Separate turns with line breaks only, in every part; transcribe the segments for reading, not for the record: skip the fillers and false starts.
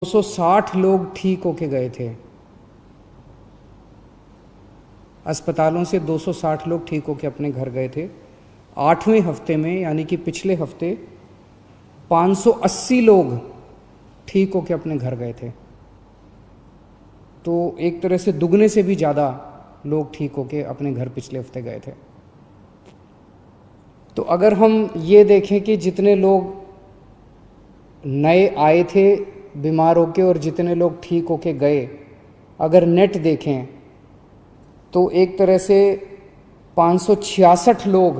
260 लोग ठीक होके गए थे। अस्पतालों से 260 लोग ठीक होके अपने घर गए थे। 8वें हफ्ते में यानी कि पिछले हफ्ते 580 लोग ठीक होके अपने घर गए थे। तो एक तरह से दुगने से भी ज़्यादा लोग ठीक होके अपने घर पिछले हफ्ते गए थे। तो अगर हम ये देखें कि जितने लोग नए आए थे बीमार होके और जितने लोग ठीक होके गए, अगर नेट देखें तो एक तरह से 566 लोग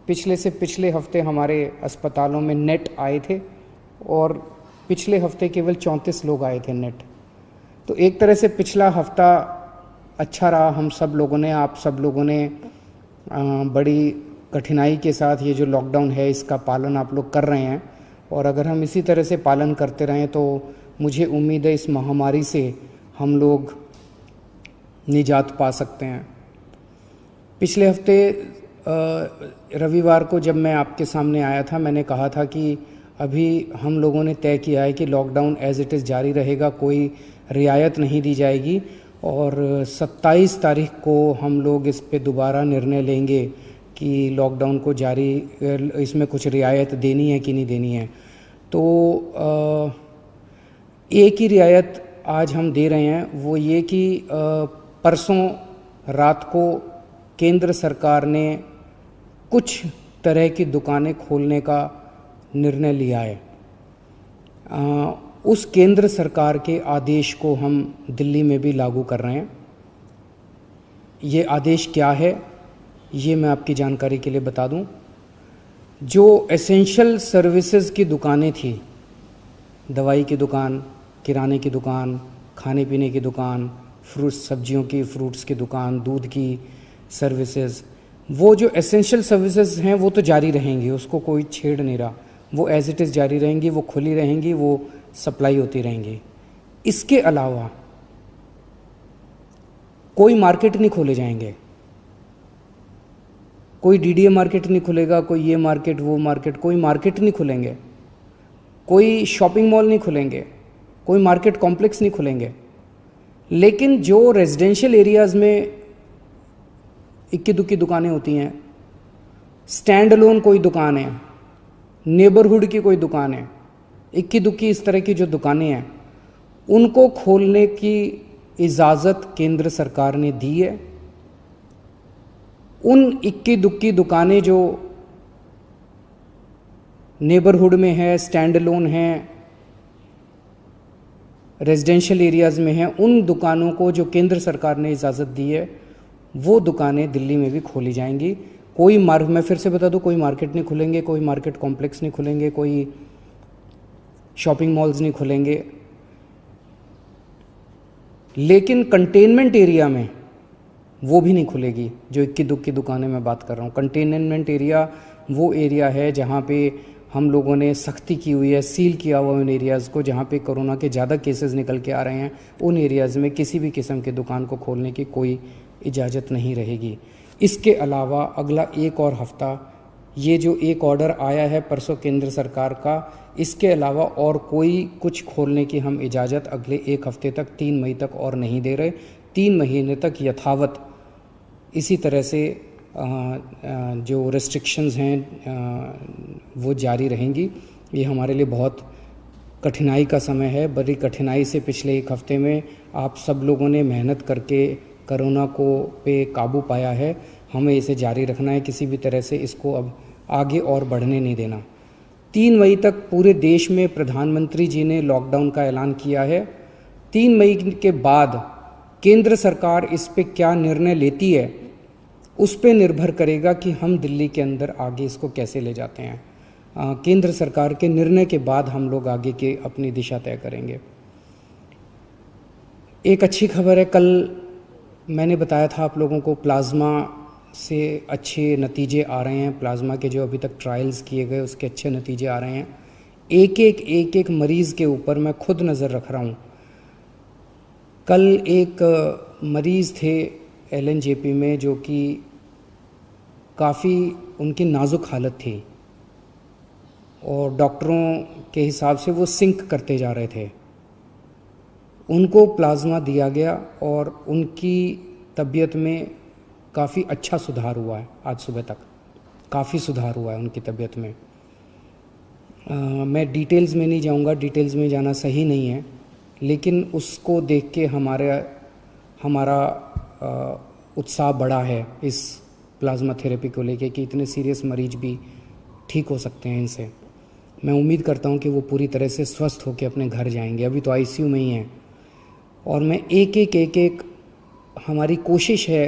पिछले से पिछले हफ्ते हमारे अस्पतालों में नेट आए थे और पिछले हफ्ते केवल 34 लोग आए थे नेट। तो एक तरह से पिछला हफ्ता अच्छा रहा। हम सब लोगों ने, आप सब लोगों ने बड़ी कठिनाई के साथ ये जो लॉकडाउन है इसका पालन आप लोग कर रहे हैं, और अगर हम इसी तरह से पालन करते रहें तो मुझे उम्मीद है इस महामारी से हम लोग निजात पा सकते हैं। पिछले हफ्ते रविवार को जब मैं आपके सामने आया था, मैंने कहा था कि अभी हम लोगों ने तय किया है कि लॉकडाउन एज इट इज़ जारी रहेगा, कोई रियायत नहीं दी जाएगी, और 27 तारीख को हम लोग इस पे दोबारा निर्णय लेंगे कि लॉकडाउन को जारी, इसमें कुछ रियायत देनी है कि नहीं देनी है। तो एक ही रियायत आज हम दे रहे हैं, वो ये कि परसों रात को केंद्र सरकार ने कुछ तरह की दुकानें खोलने का निर्णय लिया है। उस केंद्र सरकार के आदेश को हम दिल्ली में भी लागू कर रहे हैं। ये आदेश क्या है ये मैं आपकी जानकारी के लिए बता दूं। जो एसेंशियल सर्विसेज की दुकानें थी, दवाई की दुकान, किराने की दुकान, खाने पीने की दुकान, सब्जियों की, फ्रूट्स की दुकान, दूध की सर्विसेज, वो जो एसेंशियल सर्विसेज हैं वो तो जारी रहेंगी, उसको कोई छेड़ नहीं रहा, वो एज इट इज़ जारी रहेंगी, वो खुली रहेंगी, वो सप्लाई होती रहेंगी। इसके अलावा कोई मार्केट नहीं खोले जाएंगे, कोई डीडीए मार्केट नहीं खुलेगा, कोई ये मार्केट वो मार्केट, कोई मार्केट नहीं खुलेंगे, कोई शॉपिंग मॉल नहीं खुलेंगे, कोई मार्केट कॉम्प्लेक्स नहीं खुलेंगे। लेकिन जो रेजिडेंशियल एरियाज़ में इक्की दुक्की दुकानें होती हैं, स्टैंड अलोन कोई दुकान है, नेबरहुड की कोई दुकान है, इक्की दुक्की इस तरह की जो दुकानें हैं, उनको खोलने की इजाज़त केंद्र सरकार ने दी है। उन इक्की दुक्की दुकानें जो नेबरहुड में है, स्टैंड अलोन है, रेजिडेंशियल एरियाज़ में हैं, उन दुकानों को जो केंद्र सरकार ने इजाज़त दी है वो दुकानें दिल्ली में भी खोली जाएंगी। कोई मैं फिर से बता दूं, कोई मार्केट नहीं खुलेंगे, कोई मार्केट कॉम्प्लेक्स नहीं खुलेंगे, कोई शॉपिंग मॉल्स नहीं खुलेंगे। लेकिन कंटेनमेंट एरिया में वो भी नहीं खुलेगी, जो इक्की दुक्की दुकानें मैं बात कर रहा हूँ। कंटेनमेंट एरिया वो एरिया है जहाँ पे हम लोगों ने सख्ती की हुई है, सील किया हुआ उन एरियाज़ को जहाँ पे कोरोना के ज़्यादा केसेस निकल के आ रहे हैं। उन एरियाज़ में किसी भी किस्म की दुकान को खोलने की कोई इजाज़त नहीं रहेगी। इसके अलावा अगला एक और हफ़्ता, ये जो एक ऑर्डर आया है परसों केंद्र सरकार का, इसके अलावा और कोई कुछ खोलने की हम इजाज़त अगले एक हफ़्ते तक, 3 मई तक और नहीं दे रहे। 3 महीने तक यथावत इसी तरह से जो रेस्ट्रिक्शंस हैं वो जारी रहेंगी। ये हमारे लिए बहुत कठिनाई का समय है। बड़ी कठिनाई से पिछले एक हफ़्ते में आप सब लोगों ने मेहनत करके कोरोना को पे काबू पाया है। हमें इसे जारी रखना है, किसी भी तरह से इसको अब आगे और बढ़ने नहीं देना। 3 मई तक पूरे देश में प्रधानमंत्री जी ने लॉकडाउन का ऐलान किया है। 3 मई के बाद केंद्र सरकार इस पे क्या निर्णय लेती है उस पे निर्भर करेगा कि हम दिल्ली के अंदर आगे इसको कैसे ले जाते हैं। केंद्र सरकार के निर्णय के बाद हम लोग आगे के अपनी दिशा तय करेंगे। एक अच्छी खबर है, कल मैंने बताया था आप लोगों को प्लाज्मा से अच्छे नतीजे आ रहे हैं। प्लाज्मा के जो अभी तक ट्रायल्स किए गए उसके अच्छे नतीजे आ रहे हैं। एक एक मरीज़ के ऊपर मैं खुद नज़र रख रहा हूँ। कल एक मरीज़ थे LNJP में जो कि काफ़ी उनकी नाजुक हालत थी और डॉक्टरों के हिसाब से वो सिंक करते जा रहे थे। उनको प्लाज्मा दिया गया और उनकी तबीयत में काफ़ी अच्छा सुधार हुआ है। आज सुबह तक काफ़ी सुधार हुआ है उनकी तबीयत में। मैं डिटेल्स में नहीं जाऊंगा, डिटेल्स में जाना सही नहीं है, लेकिन उसको देख के हमारा उत्साह बढ़ा है इस प्लाज्मा थेरेपी को लेके कि इतने सीरियस मरीज भी ठीक हो सकते हैं इनसे। मैं उम्मीद करता हूं कि वो पूरी तरह से स्वस्थ होकर अपने घर जाएंगे। अभी तो आईसीयू में ही हैं और मैं एक हमारी कोशिश है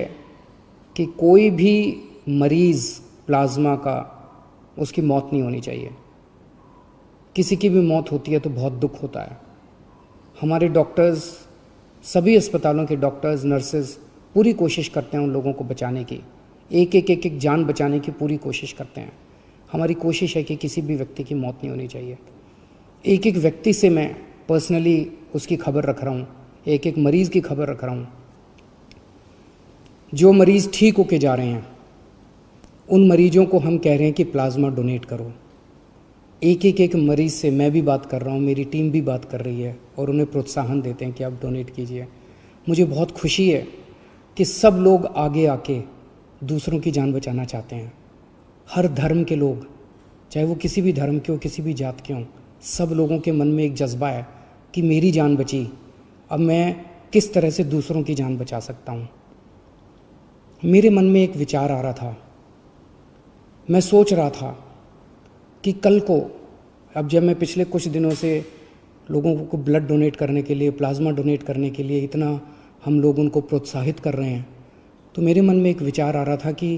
कि कोई भी मरीज़ प्लाज्मा का उसकी मौत नहीं होनी चाहिए। किसी की भी मौत होती है तो बहुत दुख होता है। हमारे डॉक्टर्स, सभी अस्पतालों के डॉक्टर्स, नर्सेज पूरी कोशिश करते हैं उन लोगों को बचाने की, एक जान बचाने की पूरी कोशिश करते हैं। हमारी कोशिश है कि किसी भी व्यक्ति की मौत नहीं होनी चाहिए। एक व्यक्ति से मैं पर्सनली उसकी खबर रख रहा हूँ, एक मरीज़ की खबर रख रहा हूँ। जो मरीज़ ठीक होके जा रहे हैं उन मरीजों को हम कह रहे हैं कि प्लाज्मा डोनेट करो। एक मरीज़ से मैं भी बात कर रहा हूँ, मेरी टीम भी बात कर रही है और उन्हें प्रोत्साहन देते हैं कि आप डोनेट कीजिए। मुझे बहुत खुशी है कि सब लोग आगे आके दूसरों की जान बचाना चाहते हैं। हर धर्म के लोग, चाहे वो किसी भी धर्म के हो, किसी भी जात के हों, सब लोगों के मन में एक जज्बा है कि मेरी जान बची, अब मैं किस तरह से दूसरों की जान बचा सकता हूँ। मेरे मन में एक विचार आ रहा था, मैं सोच रहा था कि कल को, अब जब मैं पिछले कुछ दिनों से लोगों को ब्लड डोनेट करने के लिए, प्लाज्मा डोनेट करने के लिए इतना हम लोग उनको प्रोत्साहित कर रहे हैं, तो मेरे मन में एक विचार आ रहा था कि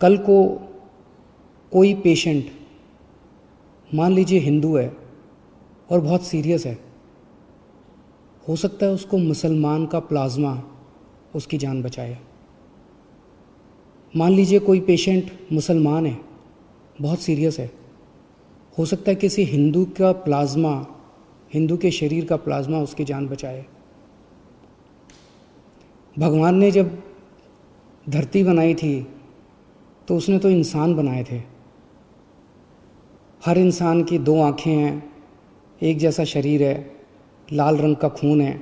कल को कोई पेशेंट, मान लीजिए हिंदू है और बहुत सीरियस है, हो सकता है उसको मुसलमान का प्लाज्मा उसकी जान बचाए। मान लीजिए कोई पेशेंट मुसलमान है, बहुत सीरियस है, हो सकता है किसी हिंदू का प्लाज्मा, हिंदू के शरीर का प्लाज्मा उसकी जान बचाए। भगवान ने जब धरती बनाई थी तो उसने तो इंसान बनाए थे। हर इंसान की 2 आँखें हैं, एक जैसा शरीर है, लाल रंग का खून है,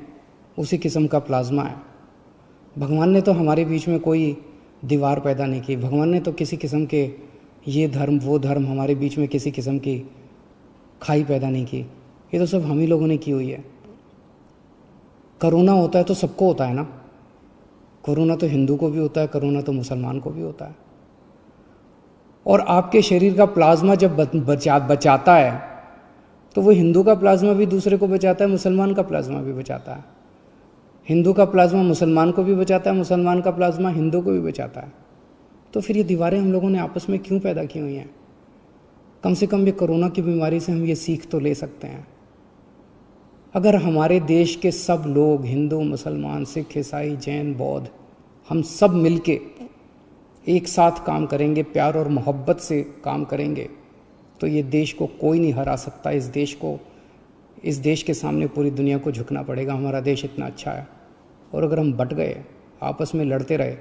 उसी किस्म का प्लाज्मा है। भगवान ने तो हमारे बीच में कोई दीवार पैदा नहीं की। भगवान ने तो किसी किस्म के ये धर्म वो धर्म हमारे बीच में किसी किस्म की खाई पैदा नहीं की। ये तो सब हम ही लोगों ने की हुई है। कोरोना होता है तो सबको होता है ना, कोरोना तो हिंदू को भी होता है, कोरोना तो मुसलमान को भी होता है। और आपके शरीर का प्लाज्मा जब बचाता है तो वो हिंदू का प्लाज्मा भी दूसरे को बचाता है, मुसलमान का प्लाज्मा भी बचाता है। हिंदू का प्लाज्मा मुसलमान को भी बचाता है, मुसलमान का प्लाज्मा हिंदू को भी बचाता है। तो फिर ये दीवारें हम लोगों ने आपस में क्यों पैदा की हुई हैं? कम से कम ये कोरोना की बीमारी से हम ये सीख तो ले सकते हैं। अगर हमारे देश के सब लोग, हिंदू, मुसलमान, सिख, ईसाई, जैन, बौद्ध, हम सब मिलके एक साथ काम करेंगे, प्यार और मोहब्बत से काम करेंगे, तो ये देश को कोई नहीं हरा सकता। इस देश के सामने पूरी दुनिया को झुकना पड़ेगा। हमारा देश इतना अच्छा है, और अगर हम बट गए, आपस में लड़ते रहे,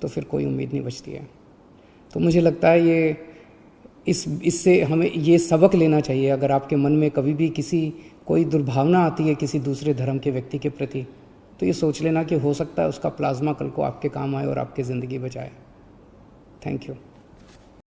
तो फिर कोई उम्मीद नहीं बचती है। तो मुझे लगता है इससे हमें ये सबक लेना चाहिए। अगर आपके मन में कभी भी कोई दुर्भावना आती है किसी दूसरे धर्म के व्यक्ति के प्रति, तो ये सोच लेना कि हो सकता है उसका प्लाज्मा कल को आपके काम आए और आपकी ज़िंदगी बचाए। Thank you.